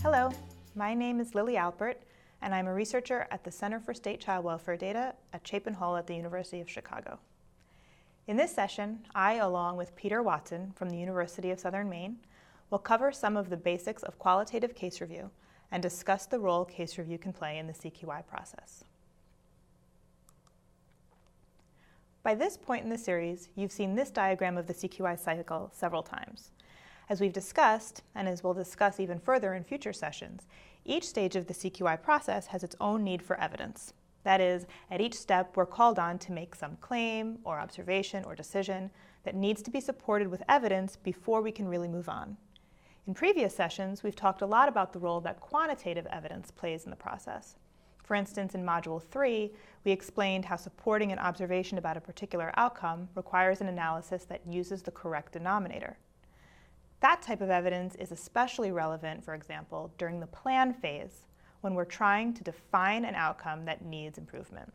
Hello, my name is Lily Alpert, and I'm a researcher at the Center for State Child Welfare Data at Chapin Hall at the University of Chicago. In this session, I, along with Peter Watson from the University of Southern Maine, will cover some of the basics of qualitative case review and discuss the role case review can play in the CQI process. By this point in the series, you've seen this diagram of the CQI cycle several times. As we've discussed, and as we'll discuss even further in future sessions, each stage of the CQI process has its own need for evidence. That is, at each step, we're called on to make some claim or observation or decision that needs to be supported with evidence before we can really move on. In previous sessions, we've talked a lot about the role that quantitative evidence plays in the process. For instance, in Module 3, we explained how supporting an observation about a particular outcome requires an analysis that uses the correct denominator. That type of evidence is especially relevant, for example, during the plan phase, when we're trying to define an outcome that needs improvement.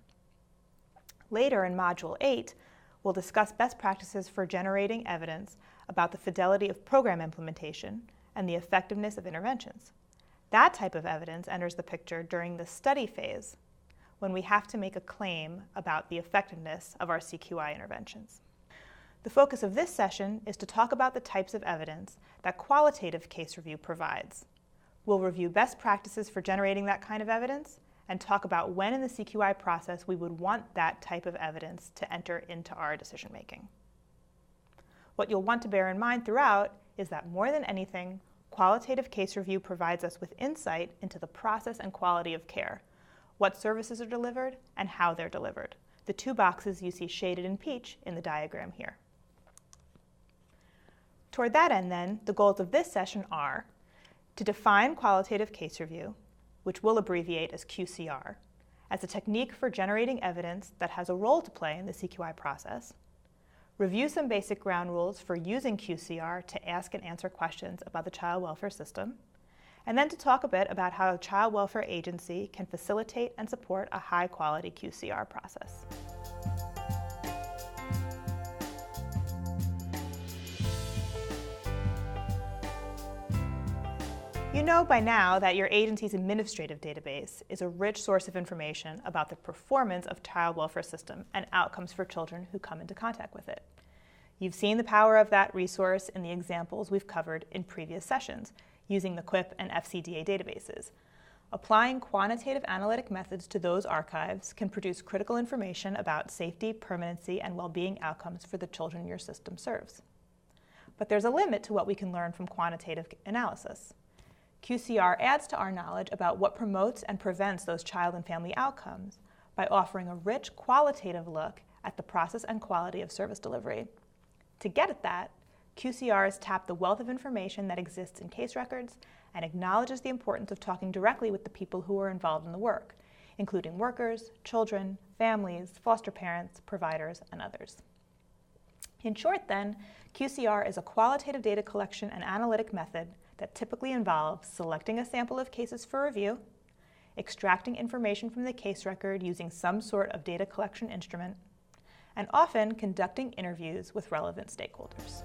Later in Module 8, we'll discuss best practices for generating evidence about the fidelity of program implementation and the effectiveness of interventions. That type of evidence enters the picture during the study phase, when we have to make a claim about the effectiveness of our CQI interventions. The focus of this session is to talk about the types of evidence that qualitative case review provides. We'll review best practices for generating that kind of evidence and talk about when in the CQI process we would want that type of evidence to enter into our decision making. What you'll want to bear in mind throughout is that more than anything, qualitative case review provides us with insight into the process and quality of care, what services are delivered, and how they're delivered, the two boxes you see shaded in peach in the diagram here. Toward that end, then, the goals of this session are to define qualitative case review, which we'll abbreviate as QCR, as a technique for generating evidence that has a role to play in the CQI process, review some basic ground rules for using QCR to ask and answer questions about the child welfare system, and then to talk a bit about how a child welfare agency can facilitate and support a high-quality QCR process. You know by now that your agency's administrative database is a rich source of information about the performance of child welfare system and outcomes for children who come into contact with it. You've seen the power of that resource in the examples we've covered in previous sessions using the QUIP and FCDA databases. Applying quantitative analytic methods to those archives can produce critical information about safety, permanency, and well-being outcomes for the children your system serves. But there's a limit to what we can learn from quantitative analysis. QCR adds to our knowledge about what promotes and prevents those child and family outcomes by offering a rich qualitative look at the process and quality of service delivery. To get at that, QCR has tapped the wealth of information that exists in case records and acknowledges the importance of talking directly with the people who are involved in the work, including workers, children, families, foster parents, providers, and others. In short, then, QCR is a qualitative data collection and analytic method that typically involves selecting a sample of cases for review, extracting information from the case record using some sort of data collection instrument, and often conducting interviews with relevant stakeholders.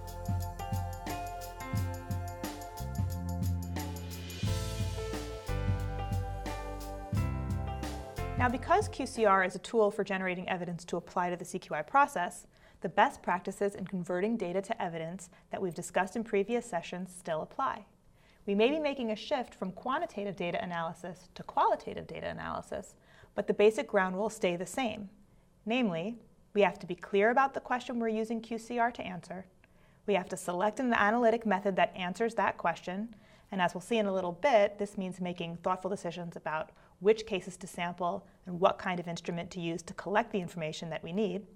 Now, because QCR is a tool for generating evidence to apply to the CQI process, the best practices in converting data to evidence that we've discussed in previous sessions still apply. We may be making a shift from quantitative data analysis to qualitative data analysis, but the basic ground rules stay the same. Namely, we have to be clear about the question we're using QCR to answer. We have to select an analytic method that answers that question, and as we'll see in a little bit, this means making thoughtful decisions about which cases to sample and what kind of instrument to use to collect the information that we need.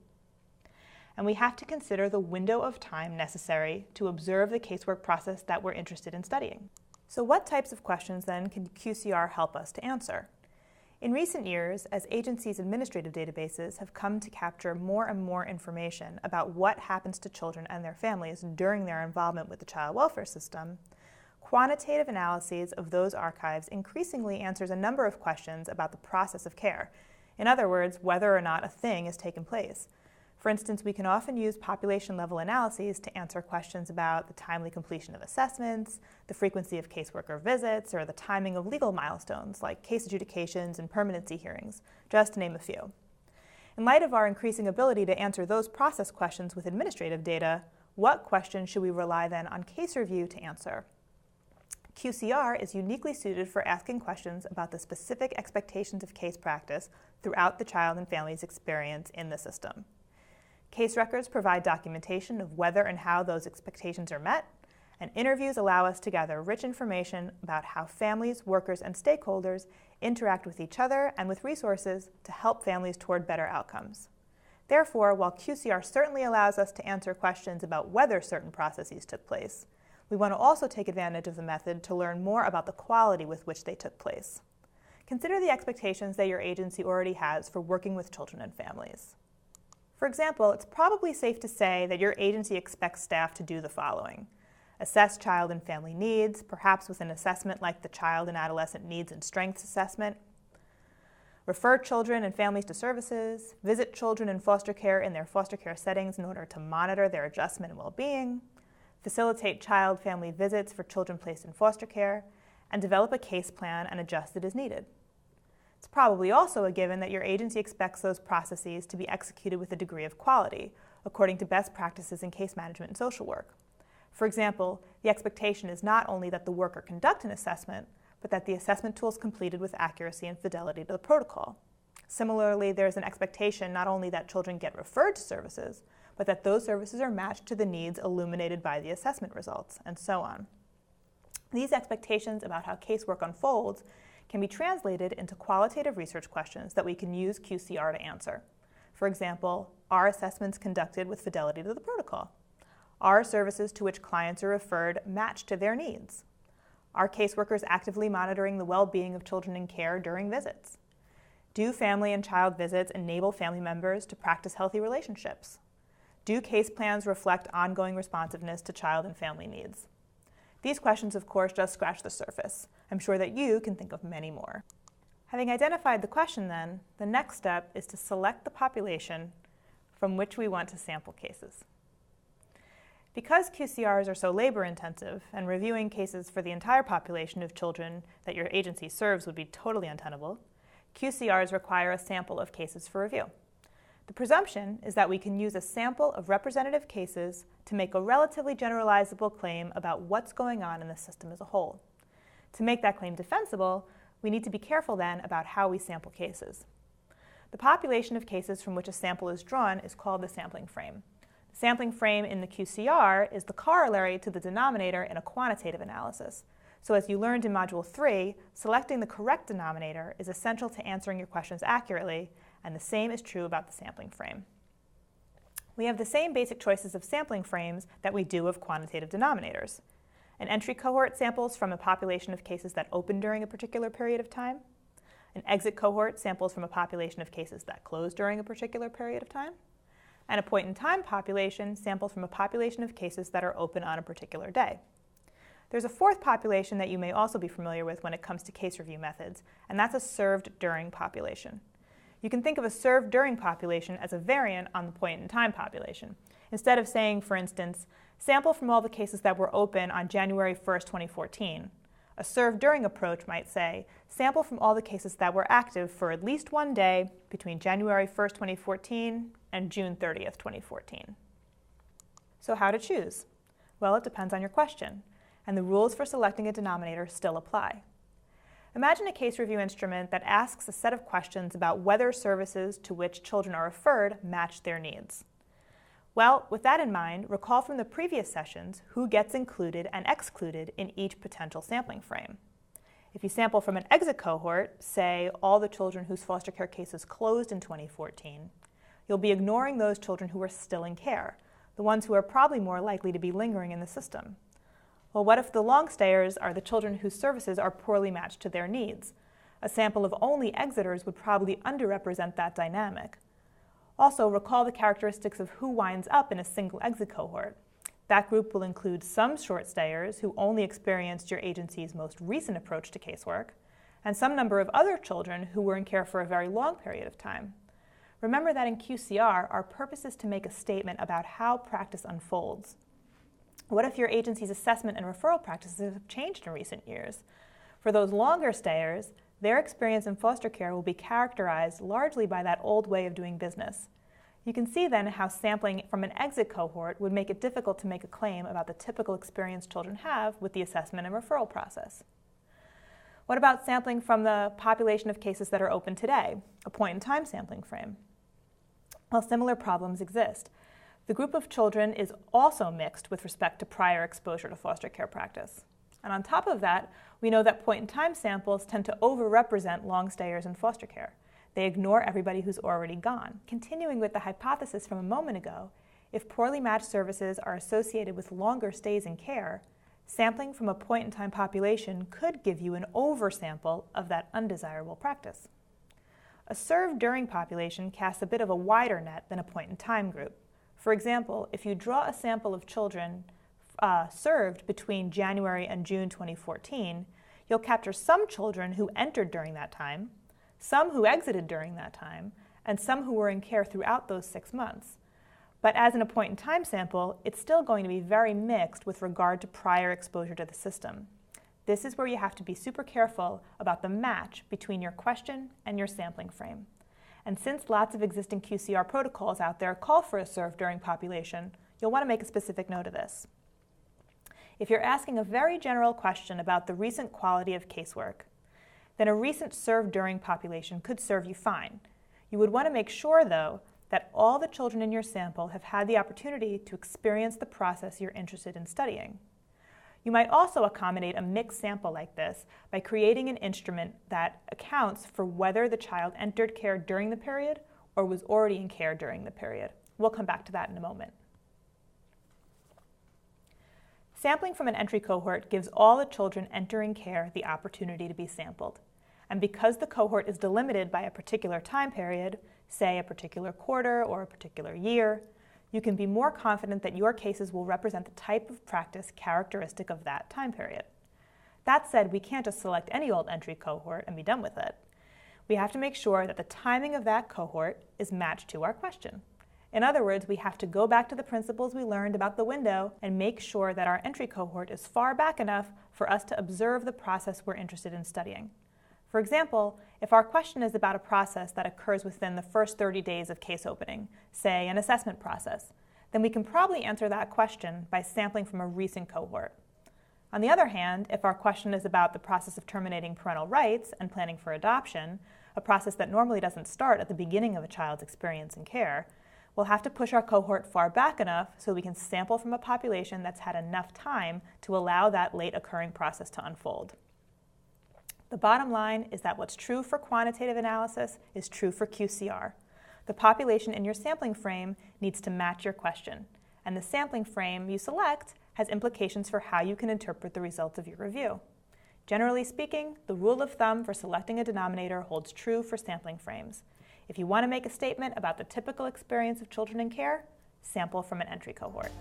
And we have to consider the window of time necessary to observe the casework process that we're interested in studying. So what types of questions then can QCR help us to answer? In recent years, as agencies' administrative databases have come to capture more and more information about what happens to children and their families during their involvement with the child welfare system, quantitative analyses of those archives increasingly answers a number of questions about the process of care. In other words, whether or not a thing has taken place. For instance, we can often use population-level analyses to answer questions about the timely completion of assessments, the frequency of caseworker visits, or the timing of legal milestones like case adjudications and permanency hearings, just to name a few. In light of our increasing ability to answer those process questions with administrative data, what questions should we rely then on case review to answer? QCR is uniquely suited for asking questions about the specific expectations of case practice throughout the child and family's experience in the system. Case records provide documentation of whether and how those expectations are met, and interviews allow us to gather rich information about how families, workers, and stakeholders interact with each other and with resources to help families toward better outcomes. Therefore, while QCR certainly allows us to answer questions about whether certain processes took place, we want to also take advantage of the method to learn more about the quality with which they took place. Consider the expectations that your agency already has for working with children and families. For example, it's probably safe to say that your agency expects staff to do the following: assess child and family needs, perhaps with an assessment like the Child and Adolescent Needs and Strengths Assessment, refer children and families to services, visit children in foster care in their foster care settings in order to monitor their adjustment and well-being, facilitate child-family visits for children placed in foster care, and develop a case plan and adjust it as needed. It's probably also a given that your agency expects those processes to be executed with a degree of quality, according to best practices in case management and social work. For example, the expectation is not only that the worker conduct an assessment, but that the assessment tool is completed with accuracy and fidelity to the protocol. Similarly, there's an expectation not only that children get referred to services, but that those services are matched to the needs illuminated by the assessment results, and so on. These expectations about how casework unfolds can be translated into qualitative research questions that we can use QCR to answer. For example, are assessments conducted with fidelity to the protocol? Are services to which clients are referred matched to their needs? Are caseworkers actively monitoring the well-being of children in care during visits? Do family and child visits enable family members to practice healthy relationships? Do case plans reflect ongoing responsiveness to child and family needs? These questions, of course, just scratch the surface. I'm sure that you can think of many more. Having identified the question then, the next step is to select the population from which we want to sample cases. Because QCRs are so labor-intensive and reviewing cases for the entire population of children that your agency serves would be totally untenable, QCRs require a sample of cases for review. The presumption is that we can use a sample of representative cases to make a relatively generalizable claim about what's going on in the system as a whole. To make that claim defensible, we need to be careful then about how we sample cases. The population of cases from which a sample is drawn is called the sampling frame. The sampling frame in the QCR is the corollary to the denominator in a quantitative analysis. So as you learned in Module 3, selecting the correct denominator is essential to answering your questions accurately, and the same is true about the sampling frame. We have the same basic choices of sampling frames that we do of quantitative denominators. An entry cohort samples from a population of cases that open during a particular period of time. An exit cohort samples from a population of cases that close during a particular period of time. And a point-in-time population samples from a population of cases that are open on a particular day. There's a fourth population that you may also be familiar with when it comes to case review methods, and that's a served during population. You can think of a served during population as a variant on the point-in-time population. Instead of saying, for instance, sample from all the cases that were open on January 1st, 2014, a served during approach might say, sample from all the cases that were active for at least one day between January 1st, 2014 and June 30th, 2014. So how to choose? Well, it depends on your question, and the rules for selecting a denominator still apply. Imagine a case review instrument that asks a set of questions about whether services to which children are referred match their needs. Well, with that in mind, recall from the previous sessions who gets included and excluded in each potential sampling frame. If you sample from an exit cohort, say all the children whose foster care cases closed in 2014, you'll be ignoring those children who are still in care, the ones who are probably more likely to be lingering in the system. Well, what if the long stayers are the children whose services are poorly matched to their needs? A sample of only exiters would probably underrepresent that dynamic. Also, recall the characteristics of who winds up in a single exit cohort. That group will include some short stayers who only experienced your agency's most recent approach to casework, and some number of other children who were in care for a very long period of time. Remember that in QCR, our purpose is to make a statement about how practice unfolds. What if your agency's assessment and referral practices have changed in recent years? For those longer stayers, their experience in foster care will be characterized largely by that old way of doing business. You can see then how sampling from an exit cohort would make it difficult to make a claim about the typical experience children have with the assessment and referral process. What about sampling from the population of cases that are open today, a point-in-time sampling frame? Well, similar problems exist. The group of children is also mixed with respect to prior exposure to foster care practice. And on top of that, we know that point-in-time samples tend to overrepresent long stayers in foster care. They ignore everybody who's already gone. Continuing with the hypothesis from a moment ago, if poorly matched services are associated with longer stays in care, sampling from a point-in-time population could give you an oversample of that undesirable practice. A served-during population casts a bit of a wider net than a point-in-time group. For example, if you draw a sample of children served between January and June 2014, you'll capture some children who entered during that time, some who exited during that time, and some who were in care throughout those 6 months. But as in a point-in-time sample, it's still going to be very mixed with regard to prior exposure to the system. This is where you have to be super careful about the match between your question and your sampling frame. And since lots of existing QCR protocols out there call for a served-during population, you'll want to make a specific note of this. If you're asking a very general question about the recent quality of casework, then a recent served-during population could serve you fine. You would want to make sure, though, that all the children in your sample have had the opportunity to experience the process you're interested in studying. You might also accommodate a mixed sample like this by creating an instrument that accounts for whether the child entered care during the period or was already in care during the period. We'll come back to that in a moment. Sampling from an entry cohort gives all the children entering care the opportunity to be sampled. And because the cohort is delimited by a particular time period, say a particular quarter or a particular year, you can be more confident that your cases will represent the type of practice characteristic of that time period. That said, we can't just select any old entry cohort and be done with it. We have to make sure that the timing of that cohort is matched to our question. In other words, we have to go back to the principles we learned about the window and make sure that our entry cohort is far back enough for us to observe the process we're interested in studying. For example, if our question is about a process that occurs within the first 30 days of case opening, say an assessment process, then we can probably answer that question by sampling from a recent cohort. On the other hand, if our question is about the process of terminating parental rights and planning for adoption, a process that normally doesn't start at the beginning of a child's experience in care, we'll have to push our cohort far back enough so we can sample from a population that's had enough time to allow that late occurring process to unfold. The bottom line is that what's true for quantitative analysis is true for QCR. The population in your sampling frame needs to match your question, and the sampling frame you select has implications for how you can interpret the results of your review. Generally speaking, the rule of thumb for selecting a denominator holds true for sampling frames. If you want to make a statement about the typical experience of children in care, sample from an entry cohort.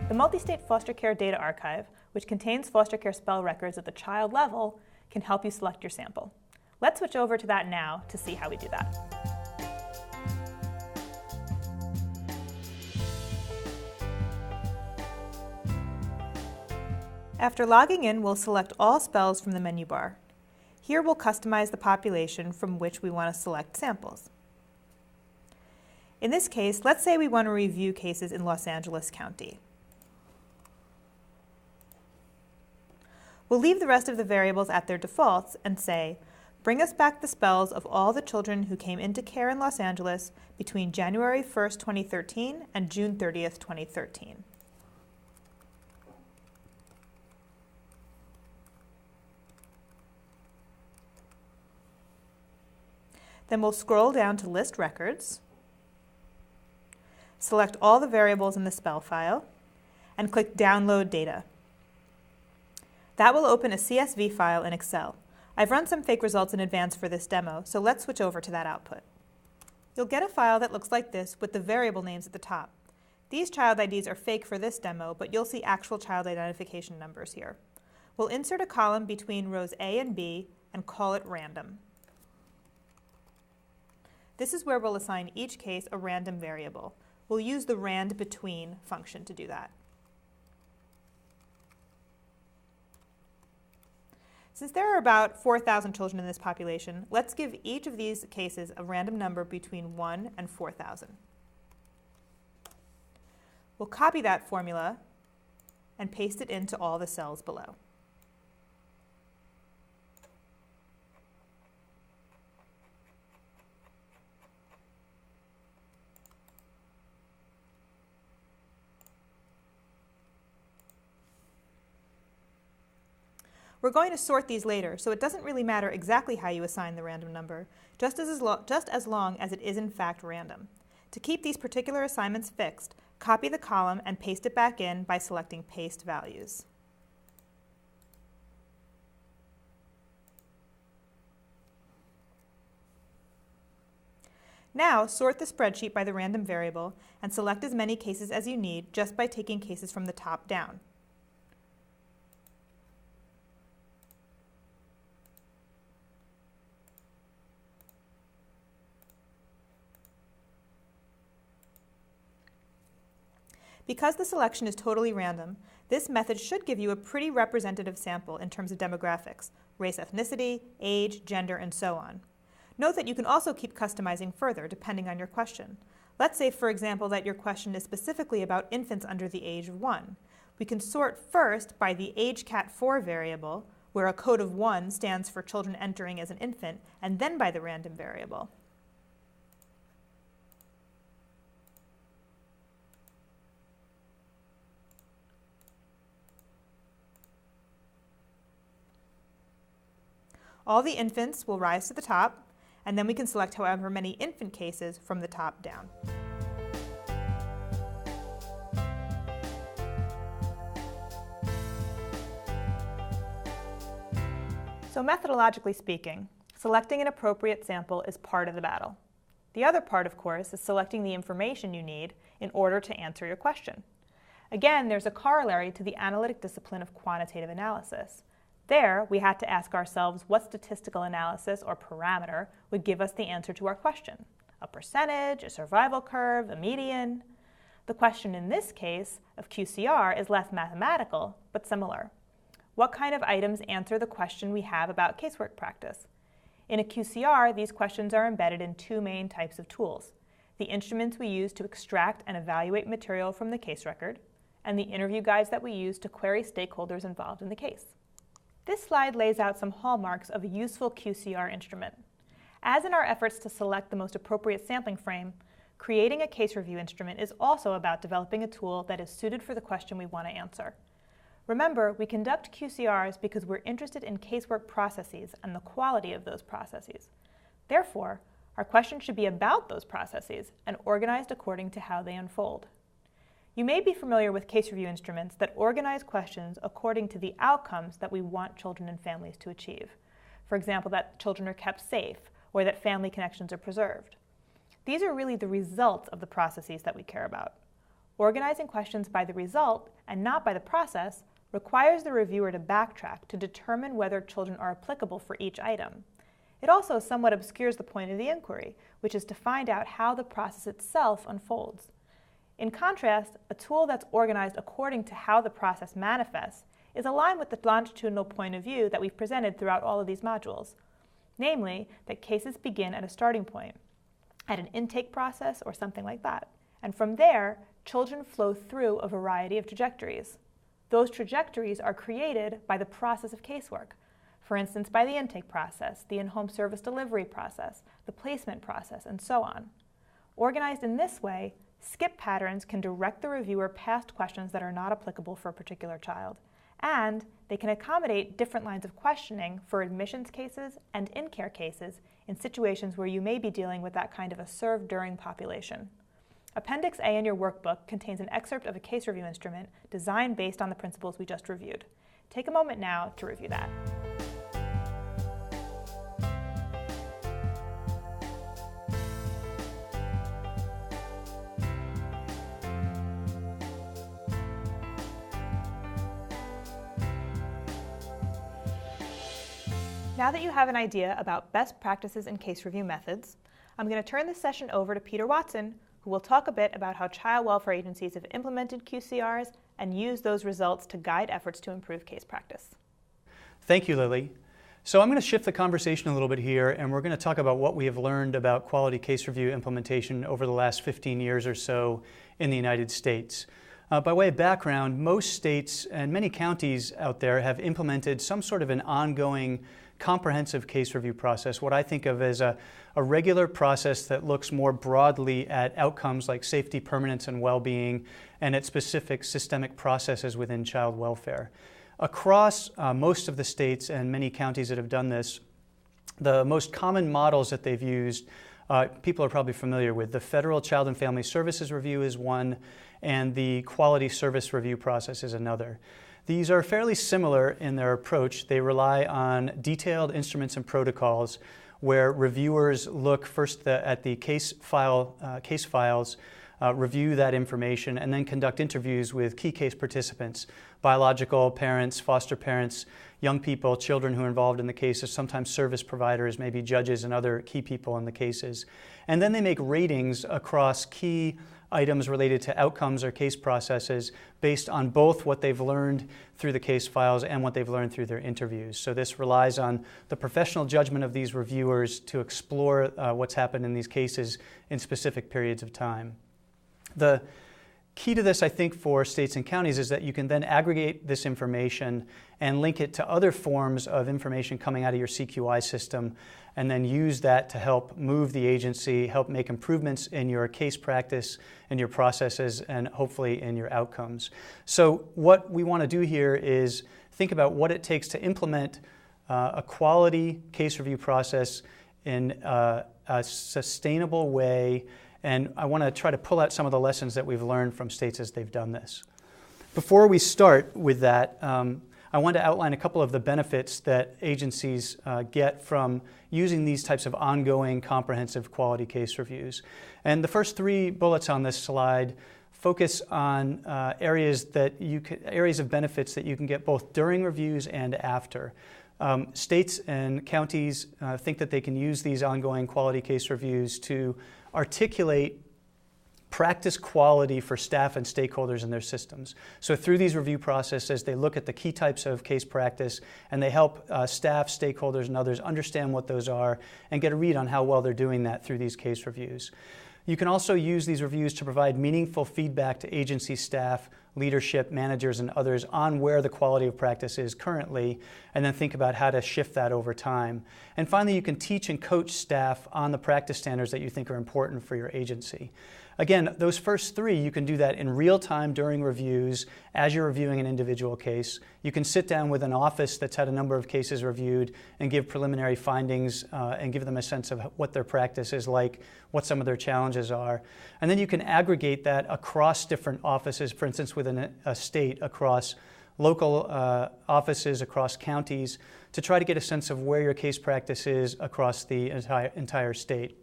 The Multi-State Foster Care Data Archive, which contains foster care spell records at the child level, can help you select your sample. Let's switch over to that now to see how we do that. After logging in, we'll select all spells from the menu bar. Here we'll customize the population from which we want to select samples. In this case, let's say we want to review cases in Los Angeles County. We'll leave the rest of the variables at their defaults and say, bring us back the spells of all the children who came into care in Los Angeles between January 1st, 2013 and June 30th, 2013. Then we'll scroll down to List Records, select all the variables in the spell file, and click Download Data. That will open a CSV file in Excel. I've run some fake results in advance for this demo, so let's switch over to that output. You'll get a file that looks like this with the variable names at the top. These child IDs are fake for this demo, but you'll see actual child identification numbers here. We'll insert a column between rows A and B and call it random. This is where we'll assign each case a random variable. We'll use the rand_between function to do that. Since there are about 4,000 children in this population, let's give each of these cases a random number between 1 and 4,000. We'll copy that formula and paste it into all the cells below. We're going to sort these later, so it doesn't really matter exactly how you assign the random number, just as long as it is in fact random. To keep these particular assignments fixed, copy the column and paste it back in by selecting Paste Values. Now, sort the spreadsheet by the random variable and select as many cases as you need just by taking cases from the top down. Because the selection is totally random, this method should give you a pretty representative sample in terms of demographics, race, ethnicity, age, gender, and so on. Note that you can also keep customizing further depending on your question. Let's say, for example, that your question is specifically about infants under the age of 1. We can sort first by the AgeCat4 variable, where a code of 1 stands for children entering as an infant, and then by the random variable. All the infants will rise to the top, and then we can select however many infant cases from the top down. So methodologically speaking, selecting an appropriate sample is part of the battle. The other part, of course, is selecting the information you need in order to answer your question. Again, there's a corollary to the analytic discipline of quantitative analysis. There, we had to ask ourselves what statistical analysis or parameter would give us the answer to our question. A percentage, a survival curve, a median. The question in this case of QCR is less mathematical, but similar. What kind of items answer the question we have about casework practice? In a QCR, these questions are embedded in two main types of tools: the instruments we use to extract and evaluate material from the case record, and the interview guides that we use to query stakeholders involved in the case. This slide lays out some hallmarks of a useful QCR instrument. As in our efforts to select the most appropriate sampling frame, creating a case review instrument is also about developing a tool that is suited for the question we want to answer. Remember, we conduct QCRs because we're interested in casework processes and the quality of those processes. Therefore, our questions should be about those processes and organized according to how they unfold. You may be familiar with case review instruments that organize questions according to the outcomes that we want children and families to achieve. For example, that children are kept safe or that family connections are preserved. These are really the results of the processes that we care about. Organizing questions by the result and not by the process requires the reviewer to backtrack to determine whether children are applicable for each item. It also somewhat obscures the point of the inquiry, which is to find out how the process itself unfolds. In contrast, a tool that's organized according to how the process manifests is aligned with the longitudinal point of view that we've presented throughout all of these modules, namely that cases begin at a starting point, at an intake process or something like that, and from there, children flow through a variety of trajectories. Those trajectories are created by the process of casework, for instance, by the intake process, the in-home service delivery process, the placement process, and so on. Organized in this way, skip patterns can direct the reviewer past questions that are not applicable for a particular child, and they can accommodate different lines of questioning for admissions cases and in-care cases in situations where you may be dealing with that kind of a served-during population. Appendix A in your workbook contains an excerpt of a case review instrument designed based on the principles we just reviewed. Take a moment now to review that. Now that you have an idea about best practices and case review methods, I'm going to turn this session over to Peter Watson, who will talk a bit about how child welfare agencies have implemented QCRs and used those results to guide efforts to improve case practice. Thank you, Lily. So I'm going to shift the conversation a little bit here, and we're going to talk about what we have learned about quality case review implementation over the last 15 years or so in the United States. By way of background, most states and many counties out there have implemented some sort of an ongoing comprehensive case review process, what I think of as a regular process that looks more broadly at outcomes like safety, permanence, and well-being, and at specific systemic processes within child welfare. Across most of the states and many counties that have done this, the most common models that they've used, people are probably familiar with. The Federal Child and Family Services Review is one, and the Quality Service Review Process is another. These are fairly similar in their approach. They rely on detailed instruments and protocols where reviewers look first at the case files, review that information, and then conduct interviews with key case participants, biological parents, foster parents, young people, children who are involved in the cases, sometimes service providers, maybe judges and other key people in the cases. And then they make ratings across key items related to outcomes or case processes based on both what they've learned through the case files and what they've learned through their interviews. So this relies on the professional judgment of these reviewers to explore what's happened in these cases in specific periods of time. The key to this, I think, for states and counties is that you can then aggregate this information and link it to other forms of information coming out of your CQI system, and then use that to help move the agency, help make improvements in your case practice, in your processes, and hopefully in your outcomes. So what we want to do here is think about what it takes to implement a quality case review process in a sustainable way. And I want to try to pull out some of the lessons that we've learned from states as they've done this. Before we start with that, I want to outline a couple of the benefits that agencies get from using these types of ongoing comprehensive quality case reviews. And the first three bullets on this slide focus on areas of benefits that you can get both during reviews and after. States and counties think that they can use these ongoing quality case reviews to articulate practice quality for staff and stakeholders in their systems. So through these review processes, they look at the key types of case practice, and they help staff, stakeholders, and others understand what those are and get a read on how well they're doing that through these case reviews. You can also use these reviews to provide meaningful feedback to agency staff, leadership, managers, and others on where the quality of practice is currently, and then think about how to shift that over time. And finally, you can teach and coach staff on the practice standards that you think are important for your agency. Again, those first three, you can do that in real time during reviews as you're reviewing an individual case. You can sit down with an office that's had a number of cases reviewed and give preliminary findings and give them a sense of what their practice is like, what some of their challenges are. And then you can aggregate that across different offices, for instance, within a state, across local offices, across counties, to try to get a sense of where your case practice is across the entire state.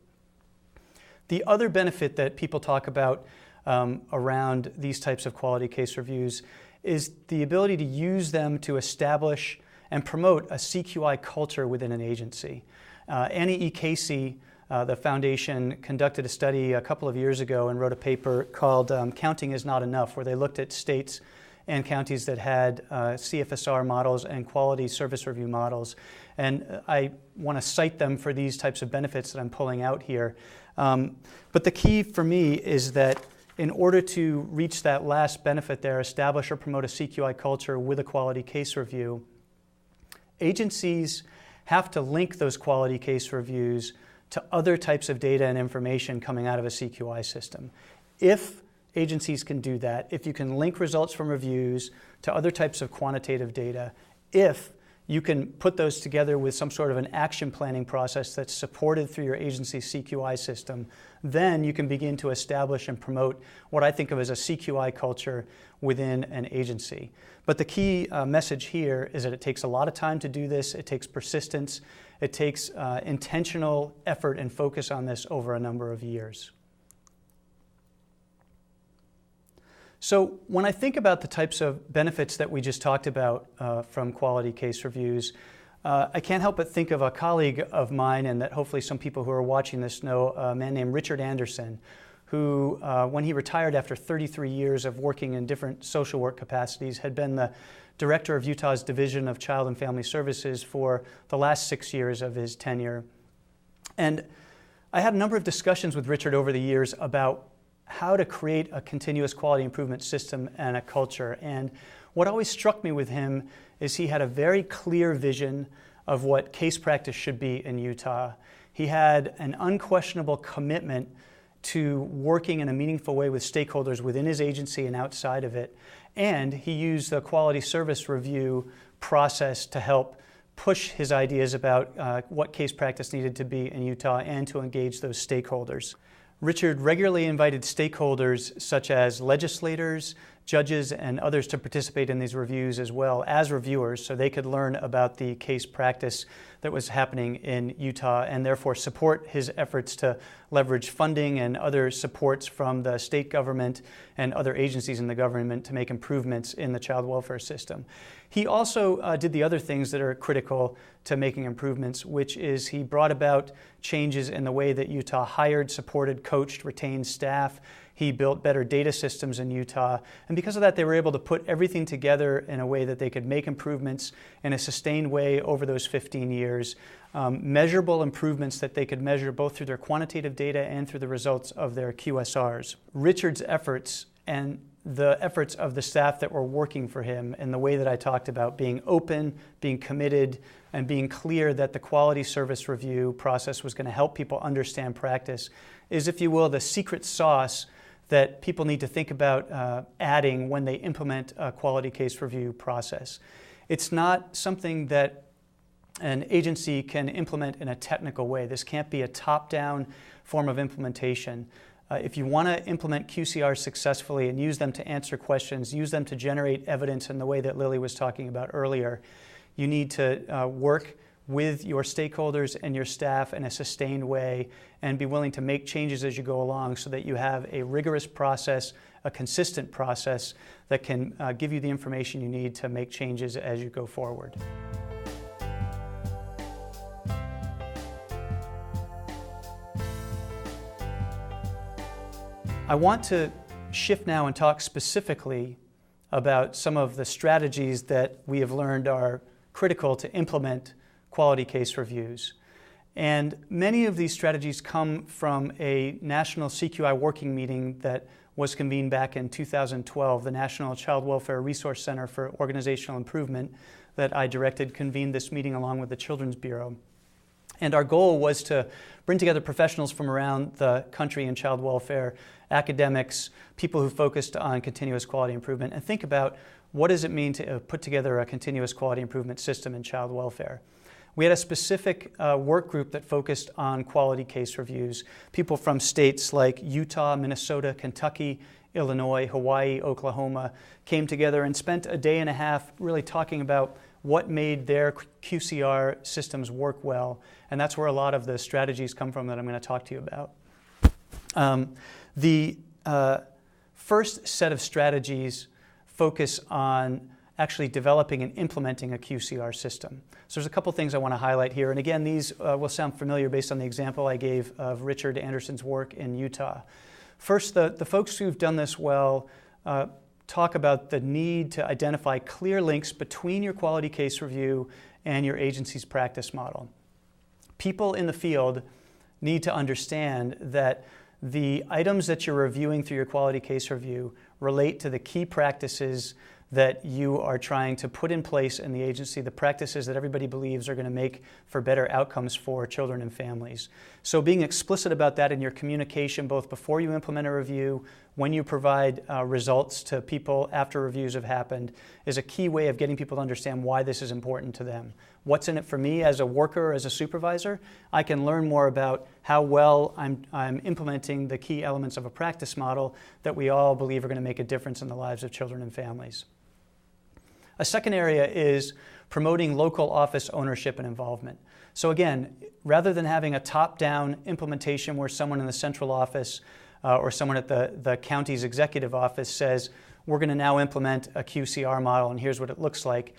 The other benefit that people talk about around these types of quality case reviews is the ability to use them to establish and promote a CQI culture within an agency. Annie E. Casey, the foundation, conducted a study a couple of years ago and wrote a paper called Counting is Not Enough, where they looked at states and counties that had CFSR models and quality service review models. And I want to cite them for these types of benefits that I'm pulling out here. But the key for me is that in order to reach that last benefit there, establish or promote a CQI culture with a quality case review, agencies have to link those quality case reviews to other types of data and information coming out of a CQI system. If agencies can do that, if you can link results from reviews to other types of quantitative data, if you can put those together with some sort of an action planning process that's supported through your agency's CQI system, then you can begin to establish and promote what I think of as a CQI culture within an agency. But the key message here is that it takes a lot of time to do this. It takes persistence. It takes intentional effort and focus on this over a number of years. So when I think about the types of benefits that we just talked about from quality case reviews, I can't help but think of a colleague of mine, and that hopefully some people who are watching this know, a man named Richard Anderson, who, when he retired after 33 years of working in different social work capacities, had been the director of Utah's Division of Child and Family Services for the last 6 years of his tenure. And I had a number of discussions with Richard over the years about how to create a continuous quality improvement system and a culture. And what always struck me with him is he had a very clear vision of what case practice should be in Utah. He had an unquestionable commitment to working in a meaningful way with stakeholders within his agency and outside of it. And he used the quality service review process to help push his ideas about what case practice needed to be in Utah and to engage those stakeholders. Richard regularly invited stakeholders such as legislators, judges, and others to participate in these reviews as well as reviewers, so they could learn about the case practice that was happening in Utah and therefore support his efforts to leverage funding and other supports from the state government and other agencies in the government to make improvements in the child welfare system. He also did the other things that are critical to making improvements, which is he brought about changes in the way that Utah hired, supported, coached, retained staff. He built better data systems in Utah. And because of that, they were able to put everything together in a way that they could make improvements in a sustained way over those 15 years, measurable improvements that they could measure both through their quantitative data and through the results of their QSRs. Richard's efforts and the efforts of the staff that were working for him in the way that I talked about, being open, being committed, and being clear that the quality service review process was going to help people understand practice, is, if you will, the secret sauce that people need to think about adding when they implement a quality case review process. It's not something that an agency can implement in a technical way. This can't be a top-down form of implementation. If you want to implement QCRs successfully and use them to answer questions, use them to generate evidence in the way that Lily was talking about earlier, you need to work with your stakeholders and your staff in a sustained way and be willing to make changes as you go along so that you have a rigorous process, a consistent process that can give you the information you need to make changes as you go forward. I want to shift now and talk specifically about some of the strategies that we have learned are critical to implement quality case reviews. And many of these strategies come from a national CQI working meeting that was convened back in 2012. The National Child Welfare Resource Center for Organizational Improvement that I directed convened this meeting along with the Children's Bureau. And our goal was to bring together professionals from around the country in child welfare, academics, people who focused on continuous quality improvement, and think about what does it mean to put together a continuous quality improvement system in child welfare. We had a specific work group that focused on quality case reviews. People from states like Utah, Minnesota, Kentucky, Illinois, Hawaii, Oklahoma came together and spent a day and a half really talking about what made their QCR systems work well. And that's where a lot of the strategies come from that I'm going to talk to you about. The first set of strategies focus on actually developing and implementing a QCR system. So there's a couple things I want to highlight here. And again, these will sound familiar based on the example I gave of Richard Anderson's work in Utah. First, the folks who've done this well talk about the need to identify clear links between your quality case review and your agency's practice model. People in the field need to understand that the items that you're reviewing through your quality case review relate to the key practices that you are trying to put in place in the agency, the practices that everybody believes are going to make for better outcomes for children and families. So being explicit about that in your communication, both before you implement a review, when you provide results to people after reviews have happened, is a key way of getting people to understand why this is important to them. What's in it for me as a worker, as a supervisor? I can learn more about how well I'm implementing the key elements of a practice model that we all believe are going to make a difference in the lives of children and families. A second area is promoting local office ownership and involvement. So again, rather than having a top-down implementation where someone in the central office or someone at the county's executive office says, we're going to now implement a QCR model and here's what it looks like,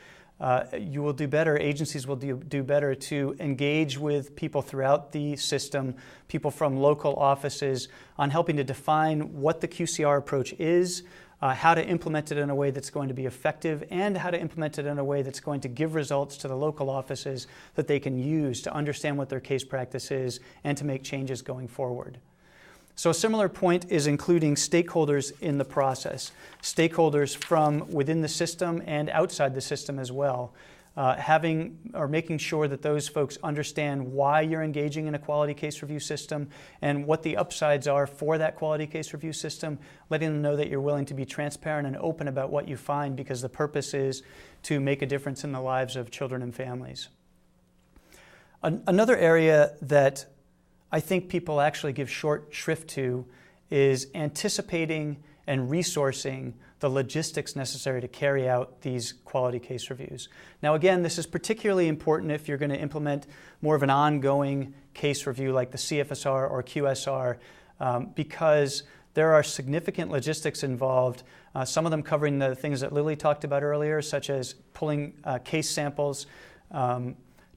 you will do better, agencies will do better to engage with people throughout the system, people from local offices, on helping to define what the QCR approach is, how to implement it in a way that's going to be effective, and how to implement it in a way that's going to give results to the local offices that they can use to understand what their case practice is and to make changes going forward. So a similar point is including stakeholders in the process, stakeholders from within the system and outside the system as well. Making sure that those folks understand why you're engaging in a quality case review system and what the upsides are for that quality case review system, letting them know that you're willing to be transparent and open about what you find, because the purpose is to make a difference in the lives of children and families. Another area that I think people actually give short shrift to is anticipating and resourcing the logistics necessary to carry out these quality case reviews. Now again, this is particularly important if you're going to implement more of an ongoing case review like the CFSR or QSR, because there are significant logistics involved, some of them covering the things that Lily talked about earlier, such as pulling case samples,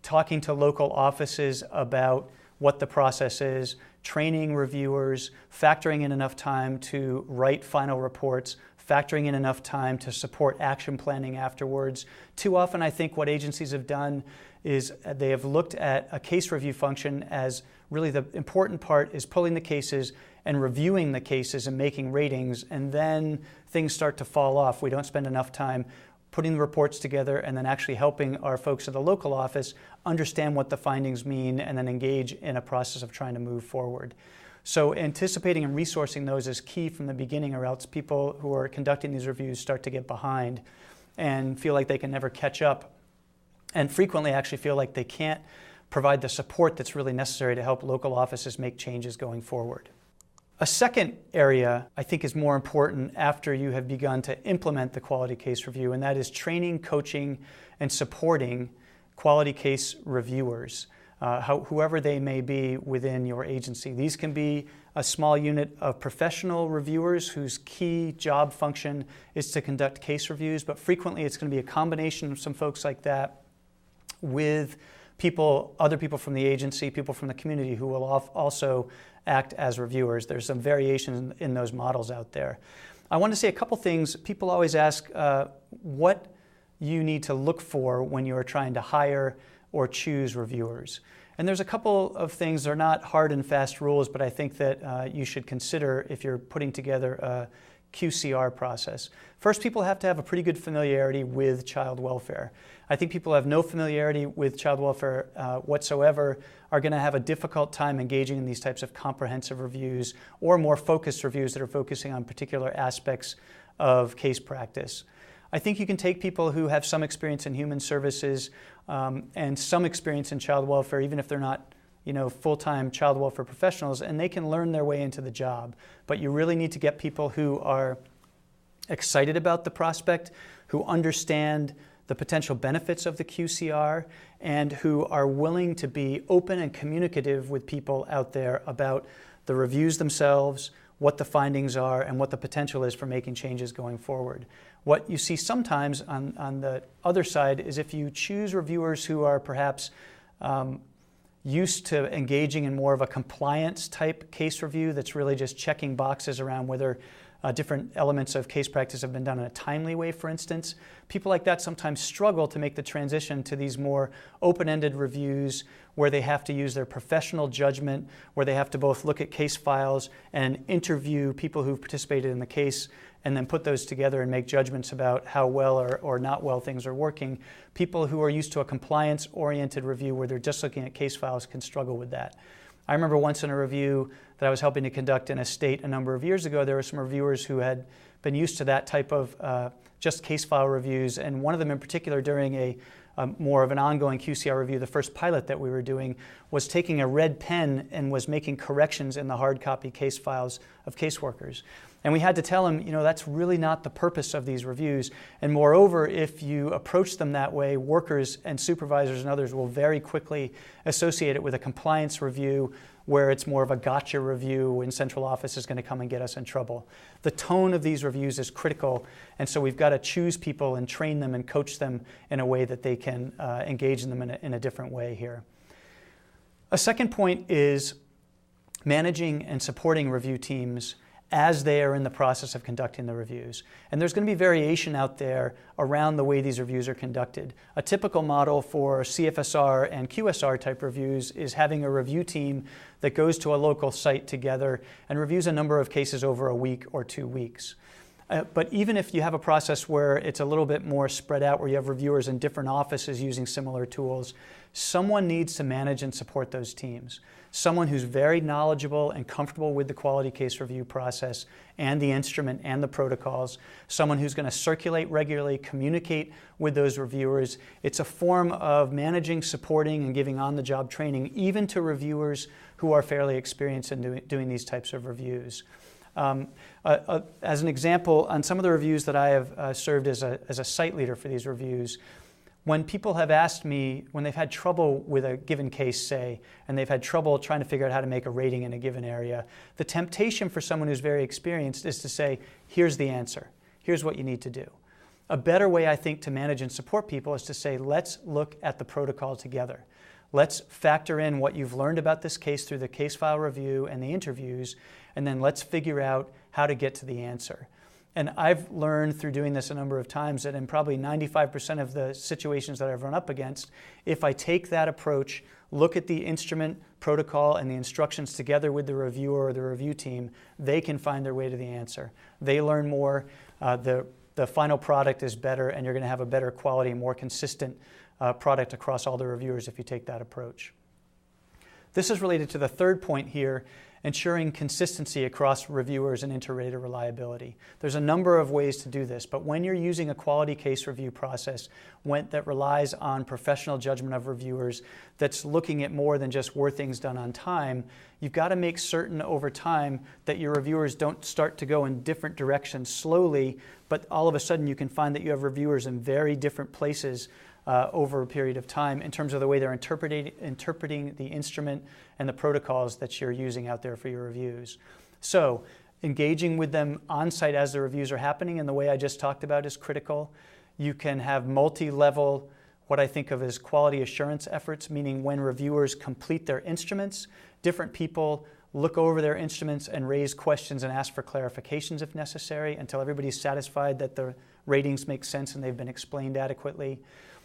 talking to local offices about what the process is, training reviewers, factoring in enough time to write final reports, factoring in enough time to support action planning afterwards. Too often, I think what agencies have done is they have looked at a case review function as really the important part is pulling the cases and reviewing the cases and making ratings, and then things start to fall off. We don't spend enough time putting the reports together and then actually helping our folks at the local office understand what the findings mean and then engage in a process of trying to move forward. So anticipating and resourcing those is key from the beginning, or else people who are conducting these reviews start to get behind and feel like they can never catch up, and frequently actually feel like they can't provide the support that's really necessary to help local offices make changes going forward. A second area I think is more important after you have begun to implement the quality case review, and that is training, coaching, and supporting quality case reviewers, whoever they may be within your agency. These can be a small unit of professional reviewers whose key job function is to conduct case reviews, but frequently it's going to be a combination of some folks like that with other people from the agency, people from the community who will also act as reviewers. There's some variation in those models out there. I want to say a couple things. People always ask what you need to look for when you're trying to hire or choose reviewers. And there's a couple of things. They're not hard and fast rules, but I think that you should consider if you're putting together a QCR process. First, people have to have a pretty good familiarity with child welfare. I think people who have no familiarity with child welfare whatsoever are going to have a difficult time engaging in these types of comprehensive reviews or more focused reviews that are focusing on particular aspects of case practice. I think you can take people who have some experience in human services and some experience in child welfare, even if they're not full-time child welfare professionals, and they can learn their way into the job. But you really need to get people who are excited about the prospect, who understand the potential benefits of the QCR, and who are willing to be open and communicative with people out there about the reviews themselves, what the findings are, and what the potential is for making changes going forward. What you see sometimes on the other side is if you choose reviewers who are perhaps used to engaging in more of a compliance type case review that's really just checking boxes around whether different elements of case practice have been done in a timely way, for instance. People like that sometimes struggle to make the transition to these more open-ended reviews where they have to use their professional judgment, where they have to both look at case files and interview people who've participated in the case and then put those together and make judgments about how well or not well things are working. People who are used to a compliance-oriented review where they're just looking at case files can struggle with that. I remember once in a review that I was helping to conduct in a state a number of years ago, there were some reviewers who had been used to that type of just case file reviews, and one of them in particular during a more of an ongoing QCR review, the first pilot that we were doing, was taking a red pen and was making corrections in the hard copy case files of caseworkers. And we had to tell him, that's really not the purpose of these reviews. And moreover, if you approach them that way, workers and supervisors and others will very quickly associate it with a compliance review where it's more of a gotcha review when central office is going to come and get us in trouble. The tone of these reviews is critical, and so we've got to choose people and train them and coach them in a way that they can engage in them in a different way here. A second point is managing and supporting review teams as they are in the process of conducting the reviews. And there's going to be variation out there around the way these reviews are conducted. A typical model for CFSR and QSR type reviews is having a review team that goes to a local site together and reviews a number of cases over a week or 2 weeks. But even if you have a process where it's a little bit more spread out, where you have reviewers in different offices using similar tools, someone needs to manage and support those teams. Someone who's very knowledgeable and comfortable with the quality case review process and the instrument and the protocols. Someone who's going to circulate regularly, communicate with those reviewers. It's a form of managing, supporting, and giving on-the-job training, even to reviewers who are fairly experienced in doing these types of reviews. As an example, on some of the reviews that I have served as a site leader for these reviews, when people have asked me, when they've had trouble with a given case, say, and they've had trouble trying to figure out how to make a rating in a given area, the temptation for someone who's very experienced is to say, here's the answer. Here's what you need to do. A better way, I think, to manage and support people is to say, let's look at the protocol together. Let's factor in what you've learned about this case through the case file review and the interviews, and then let's figure out how to get to the answer. And I've learned through doing this a number of times that in probably 95% of the situations that I've run up against, if I take that approach, look at the instrument, protocol, and the instructions together with the reviewer or the review team, they can find their way to the answer. They learn more, the final product is better, and you're going to have a better quality, more consistent product across all the reviewers if you take that approach. This is related to the third point here, ensuring consistency across reviewers and inter-rater reliability. There's a number of ways to do this, but when you're using a quality case review process that relies on professional judgment of reviewers, that's looking at more than just were things done on time, you've got to make certain over time that your reviewers don't start to go in different directions slowly, but all of a sudden you can find that you have reviewers in very different places over a period of time in terms of the way they're interpreting the instrument and the protocols that you're using out there for your reviews. So engaging with them on-site as the reviews are happening in the way I just talked about is critical. You can have multi-level, what I think of as quality assurance efforts, meaning when reviewers complete their instruments, different people look over their instruments and raise questions and ask for clarifications if necessary until everybody's satisfied that the ratings make sense and they've been explained adequately.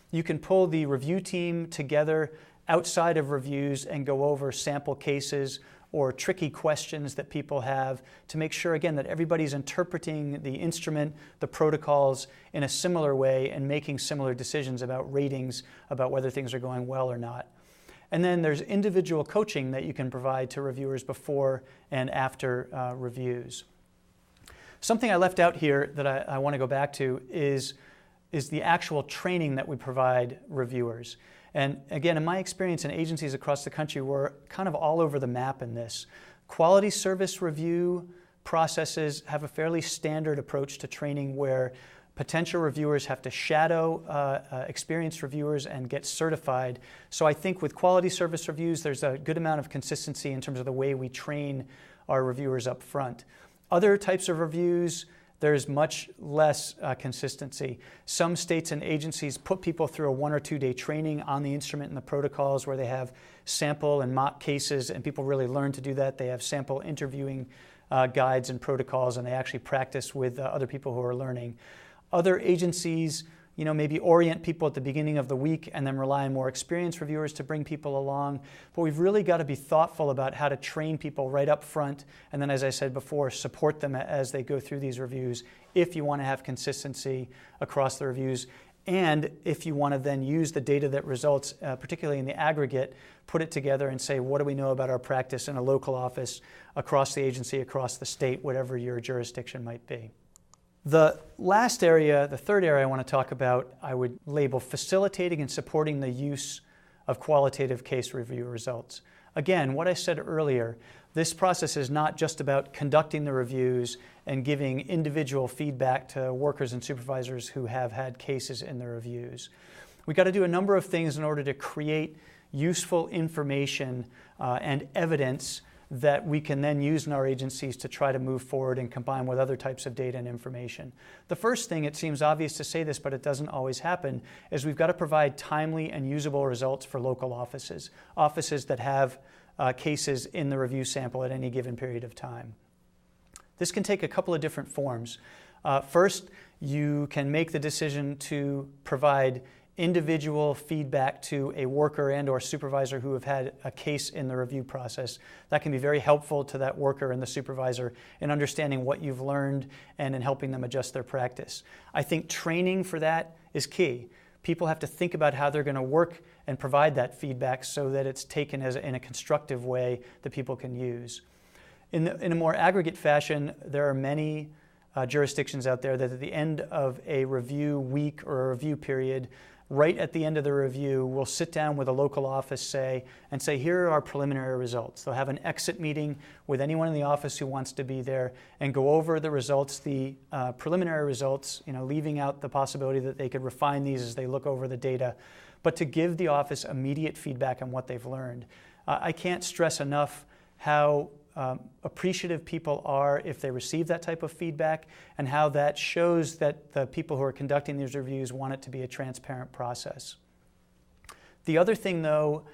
You can pull the review team together outside of reviews and go over sample cases or tricky questions that people have to make sure, again, that everybody's interpreting the instrument, the protocols in a similar way and making similar decisions about ratings, about whether things are going well or not. And then there's individual coaching that you can provide to reviewers before and after reviews. Something I left out here that I want to go back to is the actual training that we provide reviewers. And again, in my experience in agencies across the country, we're kind of all over the map in this. Quality service review processes have a fairly standard approach to training where potential reviewers have to shadow experienced reviewers and get certified. So I think with quality service reviews, there's a good amount of consistency in terms of the way we train our reviewers up front. Other types of reviews, there's much less consistency. Some states and agencies put people through a 1 or 2 day training on the instrument and the protocols where they have sample and mock cases and people really learn to do that. They have sample interviewing guides and protocols and they actually practice with other people who are learning. Other agencies, maybe orient people at the beginning of the week and then rely on more experienced reviewers to bring people along. But we've really got to be thoughtful about how to train people right up front and then, as I said before, support them as they go through these reviews if you want to have consistency across the reviews and if you want to then use the data that results, particularly in the aggregate, put it together and say, what do we know about our practice in a local office, across the agency, across the state, whatever your jurisdiction might be. The last area, the third area I want to talk about, I would label facilitating and supporting the use of qualitative case review results. Again, what I said earlier, this process is not just about conducting the reviews and giving individual feedback to workers and supervisors who have had cases in the reviews. We've got to do a number of things in order to create useful information and evidence that we can then use in our agencies to try to move forward and combine with other types of data and information. The first thing, it seems obvious to say this, but it doesn't always happen, is we've got to provide timely and usable results for local offices that have cases in the review sample at any given period of time. This can take a couple of different forms. First, you can make the decision to provide individual feedback to a worker and or supervisor who have had a case in the review process. That can be very helpful to that worker and the supervisor in understanding what you've learned and in helping them adjust their practice. I think training for that is key. People have to think about how they're going to work and provide that feedback so that it's taken in a constructive way that people can use. In a more aggregate fashion, there are many jurisdictions out there that at the end of a review week or a review period, right at the end of the review, we'll sit down with a local office and say, here are our preliminary results. They'll have an exit meeting with anyone in the office who wants to be there and go over the results, the preliminary results, leaving out the possibility that they could refine these as they look over the data, but to give the office immediate feedback on what they've learned. I can't stress enough how appreciative people are if they receive that type of feedback, and how that shows that the people who are conducting these reviews want it to be a transparent process. The other thing, though,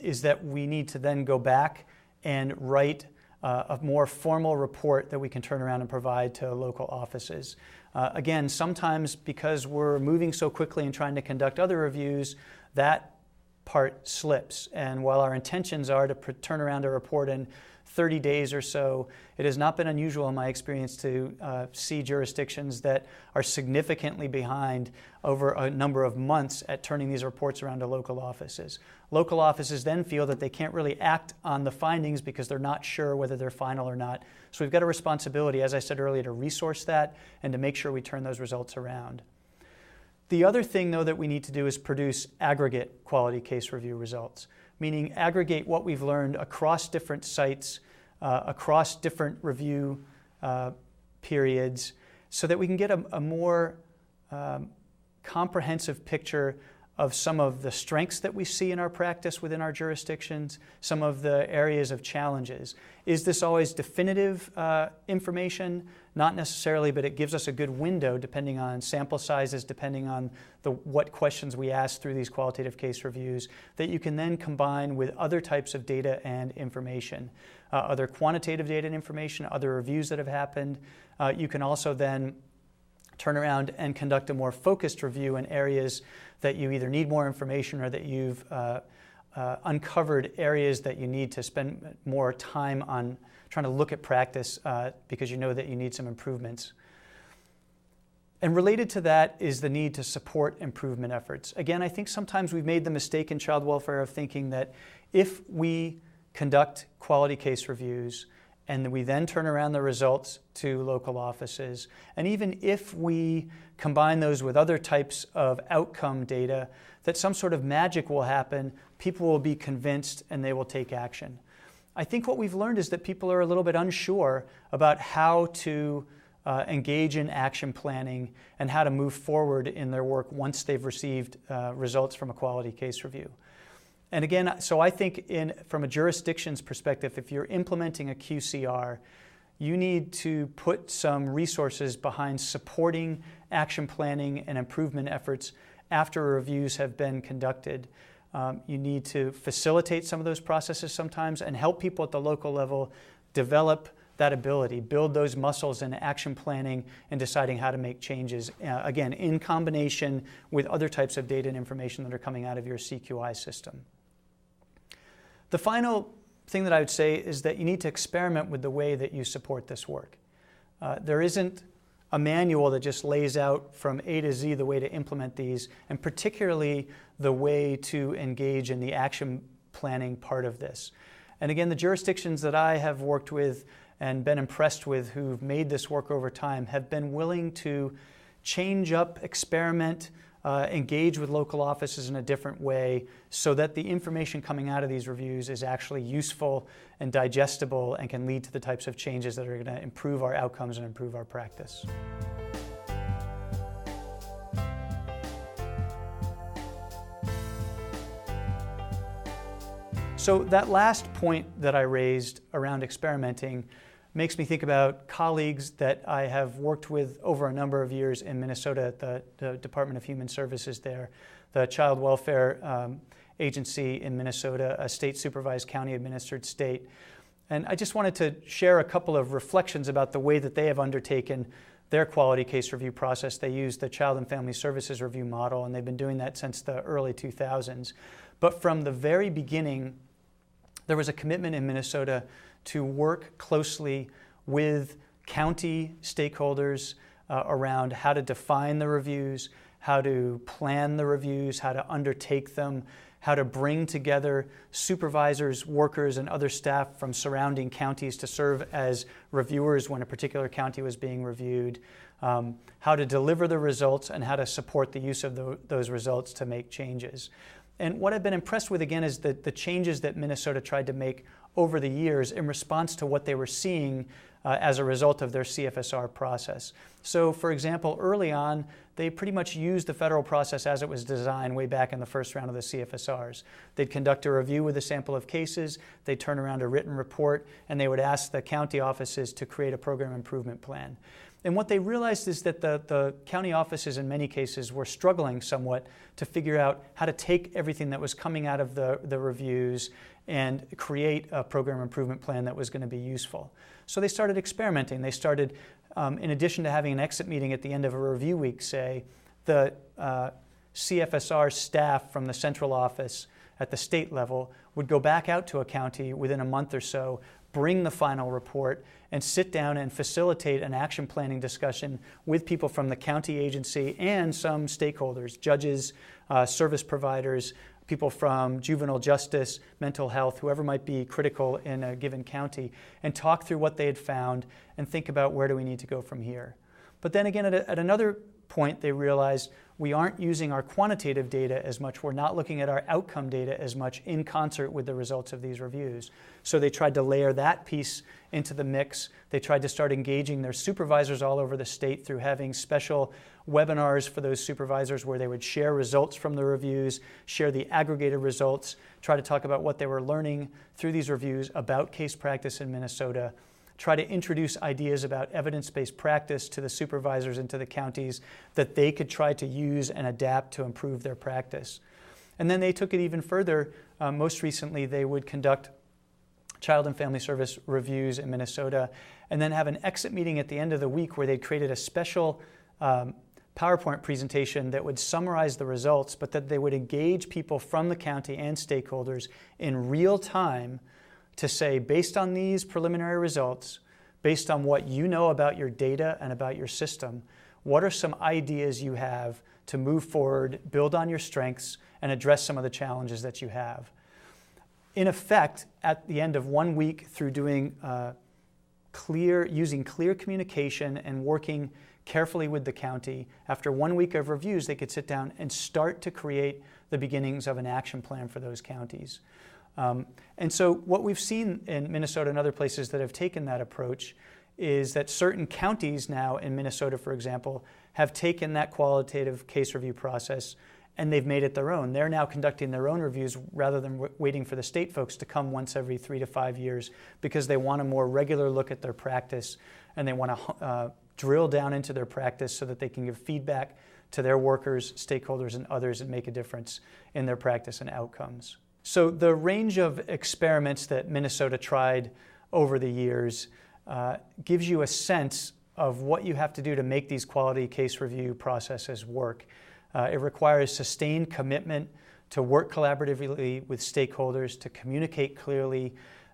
is that we need to then go back and write a more formal report that we can turn around and provide to local offices. Again, sometimes because we're moving so quickly and trying to conduct other reviews, that part slips. And while our intentions are to turn around a report in 30 days or so, it has not been unusual in my experience to see jurisdictions that are significantly behind over a number of months at turning these reports around to local offices. Local offices then feel that they can't really act on the findings because they're not sure whether they're final or not. So we've got a responsibility, as I said earlier, to resource that and to make sure we turn those results around. The other thing, though, that we need to do is produce aggregate quality case review results, meaning aggregate what we've learned across different sites, across different review periods, so that we can get a more comprehensive picture of some of the strengths that we see in our practice within our jurisdictions, some of the areas of challenges. Is this always definitive information? Not necessarily, but it gives us a good window depending on sample sizes, depending on what questions we ask through these qualitative case reviews, that you can then combine with other types of data and information. Other quantitative data and information, other reviews that have happened. You can also then turn around and conduct a more focused review in areas that you either need more information or that you've uncovered areas that you need to spend more time on trying to look at practice because you know that you need some improvements. And related to that is the need to support improvement efforts. Again, I think sometimes we've made the mistake in child welfare of thinking that if we conduct quality case reviews and we then turn around the results to local offices, and even if we combine those with other types of outcome data, that some sort of magic will happen, people will be convinced, and they will take action. I think what we've learned is that people are a little bit unsure about how to engage in action planning and how to move forward in their work once they've received results from a quality case review. And again, so I think from a jurisdiction's perspective, if you're implementing a QCR, you need to put some resources behind supporting action planning and improvement efforts after reviews have been conducted. You need to facilitate some of those processes sometimes and help people at the local level develop that ability, build those muscles in action planning and deciding how to make changes, again, in combination with other types of data and information that are coming out of your CQI system. The final thing that I would say is that you need to experiment with the way that you support this work. There isn't a manual that just lays out from A to Z the way to implement these, and particularly the way to engage in the action planning part of this. And again, the jurisdictions that I have worked with and been impressed with who've made this work over time have been willing to change up, experiment, engage with local offices in a different way so that the information coming out of these reviews is actually useful and digestible and can lead to the types of changes that are going to improve our outcomes and improve our practice. So that last point that I raised around experimenting makes me think about colleagues that I have worked with over a number of years in Minnesota at the Department of Human Services there, the Child Welfare Agency in Minnesota, a state supervised, county administered state. And I just wanted to share a couple of reflections about the way that they have undertaken their quality case review process. They use the Child and Family Services Review model, and they've been doing that since the early 2000s. But from the very beginning, there was a commitment in Minnesota to work closely with county stakeholders around how to define the reviews, how to plan the reviews, how to undertake them, how to bring together supervisors, workers, and other staff from surrounding counties to serve as reviewers when a particular county was being reviewed, how to deliver the results, and how to support the use of those results to make changes. And what I've been impressed with, again, is the changes that Minnesota tried to make over the years in response to what they were seeing as a result of their CFSR process. So, for example, early on, they pretty much used the federal process as it was designed way back in the first round of the CFSRs. They'd conduct a review with a sample of cases, they'd turn around a written report, and they would ask the county offices to create a program improvement plan. And what they realized is that the county offices in many cases were struggling somewhat to figure out how to take everything that was coming out of the reviews and create a program improvement plan that was going to be useful. So they started experimenting. They started, in addition to having an exit meeting at the end of a review week, say, the CFSR staff from the central office at the state level would go back out to a county within a month or so, bring the final report, and sit down and facilitate an action planning discussion with people from the county agency and some stakeholders, judges, service providers, people from juvenile justice, mental health, whoever might be critical in a given county, and talk through what they had found and think about where do we need to go from here. But then again, at another point, they realized we aren't using our quantitative data as much. We're not looking at our outcome data as much in concert with the results of these reviews. So they tried to layer that piece into the mix. They tried to start engaging their supervisors all over the state through having special webinars for those supervisors where they would share results from the reviews, share the aggregated results, try to talk about what they were learning through these reviews about case practice in Minnesota, try to introduce ideas about evidence-based practice to the supervisors and to the counties that they could try to use and adapt to improve their practice. And then they took it even further. Most recently, they would conduct Child and Family Service reviews in Minnesota and then have an exit meeting at the end of the week where they created a special PowerPoint presentation that would summarize the results, but that they would engage people from the county and stakeholders in real time to say, based on these preliminary results, based on what you know about your data and about your system, what are some ideas you have to move forward, build on your strengths, and address some of the challenges that you have? In effect, at the end of 1 week, through doing using clear communication and working carefully with the county, after 1 week of reviews, they could sit down and start to create the beginnings of an action plan for those counties. And so what we've seen in Minnesota and other places that have taken that approach is that certain counties now in Minnesota, for example, have taken that qualitative case review process and they've made it their own. They're now conducting their own reviews rather than waiting for the state folks to come once every 3 to 5 years because they want a more regular look at their practice and they want to drill down into their practice so that they can give feedback to their workers, stakeholders, and others and make a difference in their practice and outcomes. So the range of experiments that Minnesota tried over the years gives you a sense of what you have to do to make these quality case review processes work. It requires sustained commitment to work collaboratively with stakeholders, to communicate clearly,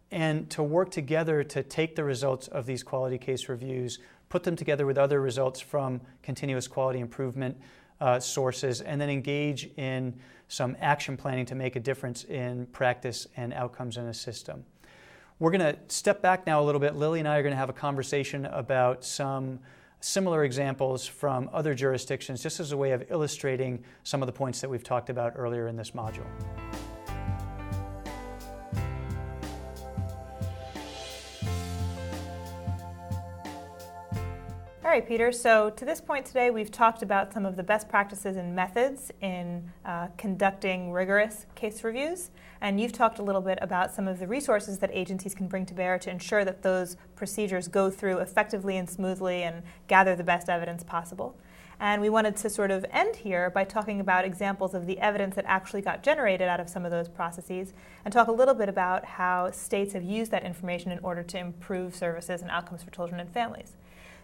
and to work together to take the results of these quality case reviews, put them together with other results from continuous quality improvement sources, and then engage in some action planning to make a difference in practice and outcomes in a system. We're going to step back now a little bit. Lily and I are going to have a conversation about some similar examples from other jurisdictions, just as a way of illustrating some of the points that we've talked about earlier in this module. All All right, Peter, so to this point today, we've talked about some of the best practices and methods in conducting rigorous case reviews, and you've talked a little bit about some of the resources that agencies can bring to bear to ensure that those procedures go through effectively and smoothly and gather the best evidence possible. And we wanted to sort of end here by talking about examples of the evidence that actually got generated out of some of those processes, and talk a little bit about how states have used that information in order to improve services and outcomes for children and families.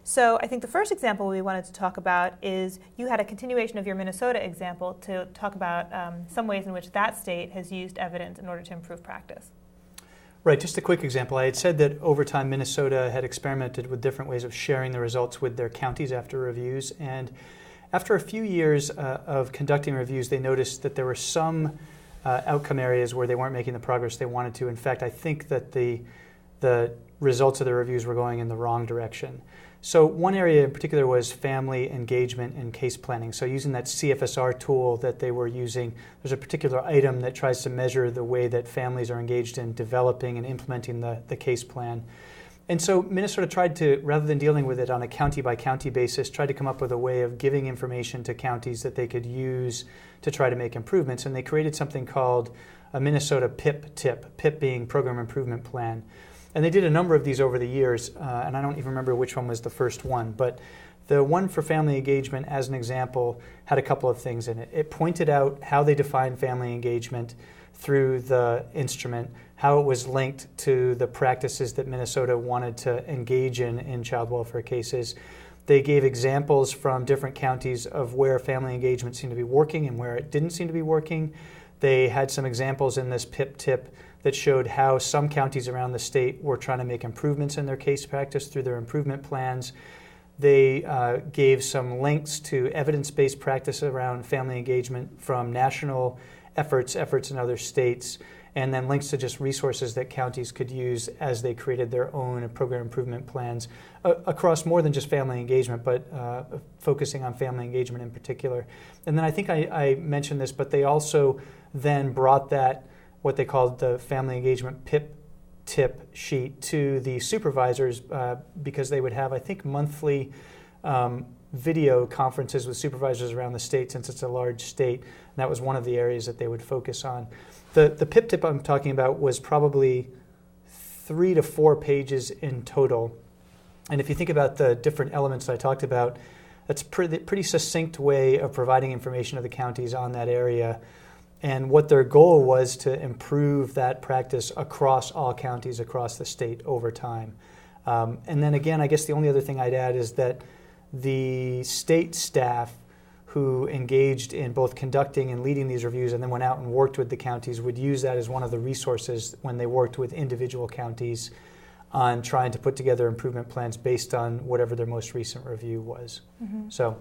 So I think the first example we wanted to talk about is you had a continuation of your Minnesota example to talk about some ways in which that state has used evidence in order to improve practice. Right, just a quick example. I had said that over time Minnesota had experimented with different ways of sharing the results with their counties after reviews, and after a few years of conducting reviews, they noticed that there were some outcome areas where they weren't making the progress they wanted to. In fact, I think that the results of the reviews were going in the wrong direction. So one area in particular was family engagement and case planning. So using that CFSR tool that they were using, there's a particular item that tries to measure the way that families are engaged in developing and implementing the case plan. And so Minnesota tried to, rather than dealing with it on a county-by-county basis, tried to come up with a way of giving information to counties that they could use to try to make improvements. And they created something called a Minnesota PIP tip, PIP being Program Improvement Plan. And they did a number of these over the years, and I don't even remember which one was the first one, but the one for family engagement, as an example, had a couple of things in it. It pointed out how they define family engagement through the instrument, how it was linked to the practices that Minnesota wanted to engage in child welfare cases. They gave examples from different counties of where family engagement seemed to be working and where it didn't seem to be working. They had some examples in this PIP tip that showed how some counties around the state were trying to make improvements in their case practice through their improvement plans. They gave some links to evidence-based practice around family engagement from national efforts in other states, and then links to just resources that counties could use as they created their own program improvement plans across more than just family engagement, but focusing on family engagement in particular. And then I think I mentioned this, but they also then brought that, what they called the family engagement PIP tip sheet, to the supervisors because they would have, I think, monthly video conferences with supervisors around the state, since it's a large state. And that was one of the areas that they would focus on. The PIP tip I'm talking about was probably 3 to 4 pages in total. And if you think about the different elements I talked about, that's a pretty succinct way of providing information to the counties on that area. And what their goal was to improve that practice across all counties across the state over time. And then again, I guess the only other thing I'd add is that the state staff who engaged in both conducting and leading these reviews and then went out and worked with the counties would use that as one of the resources when they worked with individual counties on trying to put together improvement plans based on whatever their most recent review was. Mm-hmm. So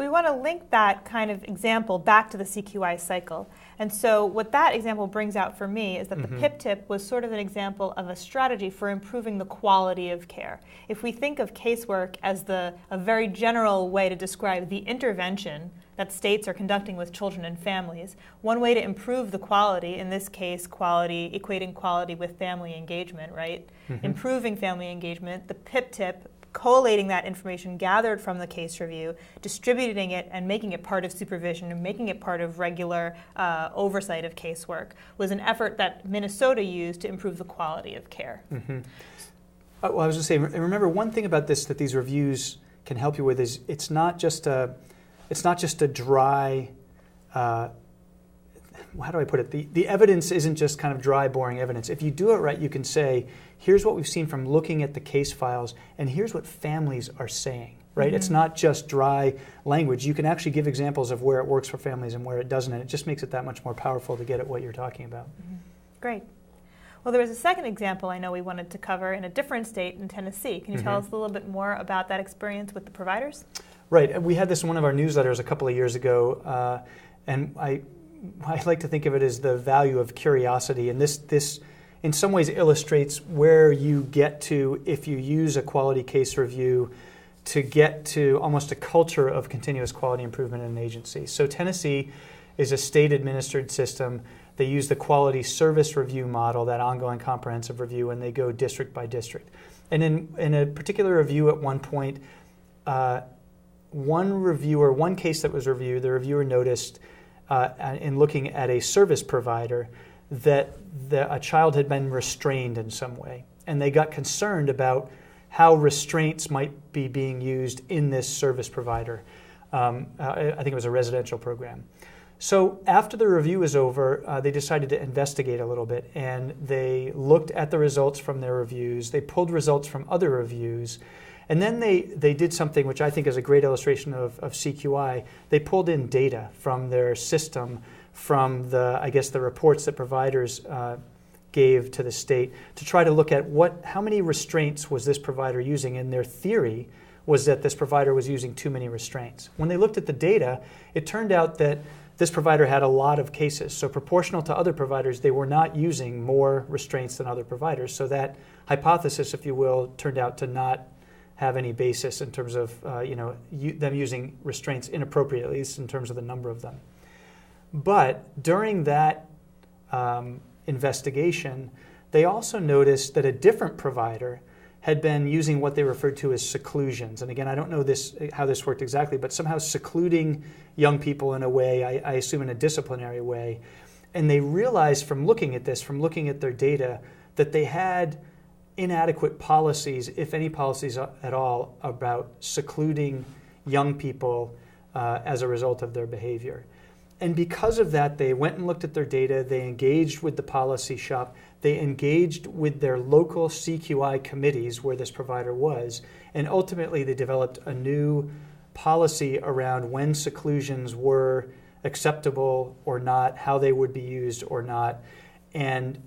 we want to link that kind of example back to the CQI cycle. And so what that example brings out for me is that the PIP tip was sort of an example of a strategy for improving the quality of care. If we think of casework as a very general way to describe the intervention that states are conducting with children and families, one way to improve the quality, in this case equating quality with family engagement, right? Mm-hmm. Improving family engagement, the PIP tip, collating that information gathered from the case review, distributing it, and making it part of supervision and making it part of regular oversight of casework was an effort that Minnesota used to improve the quality of care. Mm-hmm. Well, I was going to say, remember one thing about this that these reviews can help you with is it's not just a dry. How do I put it? The evidence isn't just kind of dry, boring evidence. If you do it right, you can say, here's what we've seen from looking at the case files, and here's what families are saying, right? Mm-hmm. It's not just dry language. You can actually give examples of where it works for families and where it doesn't, and it just makes it that much more powerful to get at what you're talking about. Mm-hmm. Great. Well, there was a second example I know we wanted to cover in a different state in Tennessee. Can you tell us a little bit more about that experience with the providers? Right. We had this in one of our newsletters a couple of years ago, and I like to think of it as the value of curiosity, and this in some ways illustrates where you get to if you use a quality case review to get to almost a culture of continuous quality improvement in an agency. So Tennessee is a state-administered system. They use the quality service review model, that ongoing comprehensive review, and they go district by district. And in a particular review at one point, one case that was reviewed, the reviewer noticed in looking at a service provider that a child had been restrained in some way. And they got concerned about how restraints might be being used in this service provider. I think it was a residential program. So after the review was over, they decided to investigate a little bit, and they looked at the results from their reviews. They pulled results from other reviews, and then they did something which I think is a great illustration of CQI. They pulled in data from their system, from the reports that providers gave to the state, to try to look at how many restraints was this provider using, and their theory was that this provider was using too many restraints. When they looked at the data, it turned out that this provider had a lot of cases. So proportional to other providers, they were not using more restraints than other providers. So that hypothesis, if you will, turned out to not have any basis in terms of them using restraints inappropriately, at least in terms of the number of them. But during that investigation, they also noticed that a different provider had been using what they referred to as seclusions. And again, I don't know how this worked exactly, but somehow secluding young people in a way, I assume in a disciplinary way. And they realized from looking at their data, that they had inadequate policies, if any policies at all, about secluding young people as a result of their behavior. And because of that, they went and looked at their data, they engaged with the policy shop, they engaged with their local CQI committees where this provider was, and ultimately they developed a new policy around when seclusions were acceptable or not, how they would be used or not, and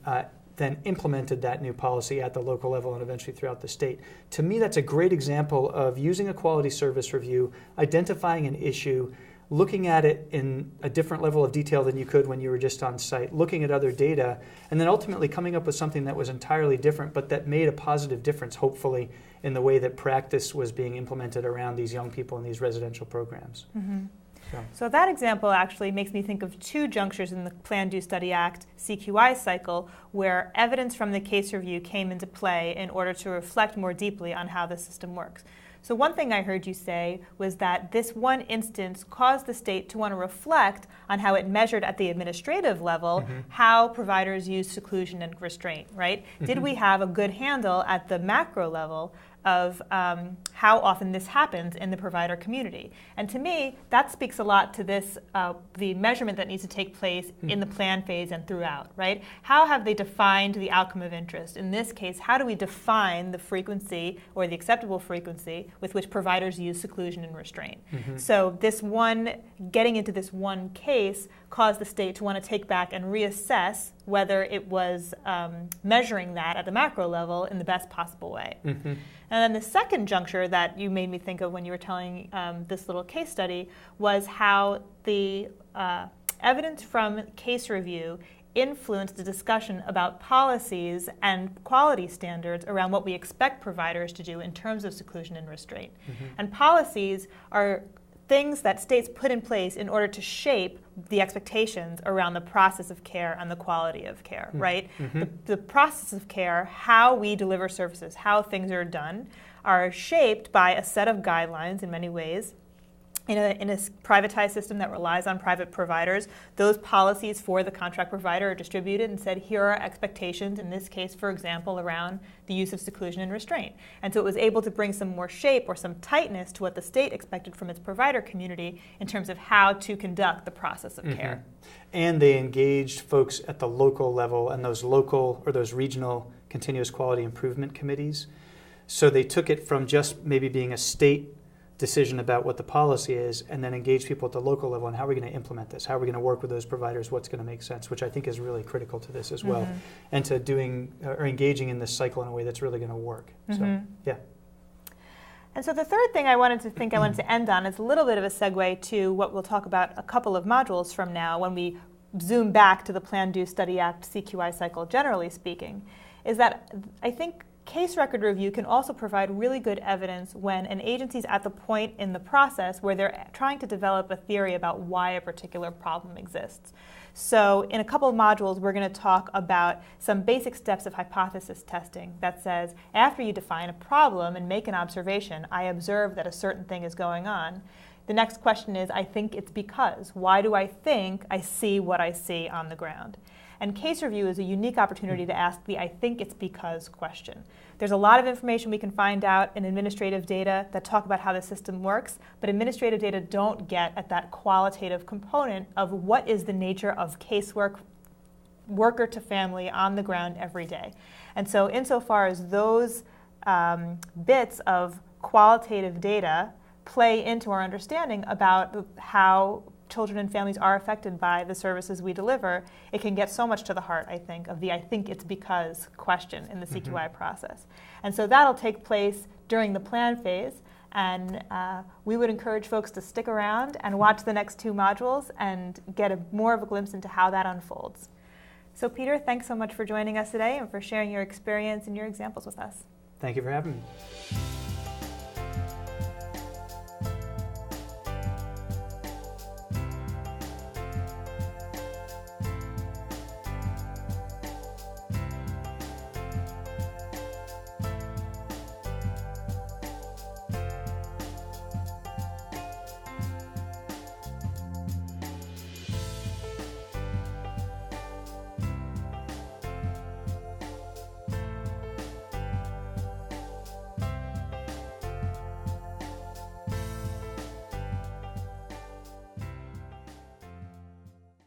then implemented that new policy at the local level and eventually throughout the state. To me, that's a great example of using a quality service review, identifying an issue, looking at it in a different level of detail than you could when you were just on site, looking at other data, and then ultimately coming up with something that was entirely different, but that made a positive difference, hopefully, in the way that practice was being implemented around these young people in these residential programs. Mm-hmm. So that example actually makes me think of two junctures in the Plan, Do, Study, Act CQI cycle where evidence from the case review came into play in order to reflect more deeply on how the system works. So one thing I heard you say was that this one instance caused the state to want to reflect on how it measured at the administrative level how providers use seclusion and restraint, right? Did we have a good handle at the macro level of how often this happens in the provider community? And to me, that speaks a lot to this, the measurement that needs to take place in the plan phase and throughout, right? How have they defined the outcome of interest? In this case, how do we define the frequency or the acceptable frequency with which providers use seclusion and restraint? So getting into this one case caused the state to want to take back and reassess whether it was measuring that at the macro level in the best possible way. And then the second juncture that you made me think of when you were telling this little case study was how the evidence from case review influenced the discussion about policies and quality standards around what we expect providers to do in terms of seclusion and restraint. And policies are things that states put in place in order to shape the expectations around the process of care and the quality of care, right? The process of care, how we deliver services, how things are done, are shaped by a set of guidelines in many ways. In a privatized system that relies on private providers, those policies for the contract provider are distributed and said, here are expectations, in this case, for example, around the use of seclusion and restraint. And so it was able to bring some more shape or some tightness to what the state expected from its provider community in terms of how to conduct the process of care. And they engaged folks at the local level and those local or those regional continuous quality improvement committees. So they took it from just maybe being a state decision about what the policy is, and then engage people at the local level on how are we going to implement this, how are we going to work with those providers, what's going to make sense, which I think is really critical to this as well, and to doing or engaging in this cycle in a way that's really going to work. So, yeah. And so the third thing I wanted to end on is a little bit of a segue to what we'll talk about a couple of modules from now when we zoom back to the Plan, Do, Study, Act CQI cycle, generally speaking, is that I think case record review can also provide really good evidence when an agency is at the point in the process where they're trying to develop a theory about why a particular problem exists. So in a couple of modules, we're going to talk about some basic steps of hypothesis testing that says, after you define a problem and make an observation, I observe that a certain thing is going on. The next question is, I think it's because. Why do I think I see what I see on the ground? And case review is a unique opportunity to ask the I think it's because question. There's a lot of information we can find out in administrative data that talk about how the system works, but administrative data don't get at that qualitative component of what is the nature of casework, worker to family on the ground every day. And so insofar as those bits of qualitative data play into our understanding about how children and families are affected by the services we deliver, it can get so much to the heart, I think, of the I think it's because question in the CQI process. And so that'll take place during the plan phase, and we would encourage folks to stick around and watch the next two modules and get more of a glimpse into how that unfolds. So Peter, thanks so much for joining us today and for sharing your experience and your examples with us. Thank you for having me.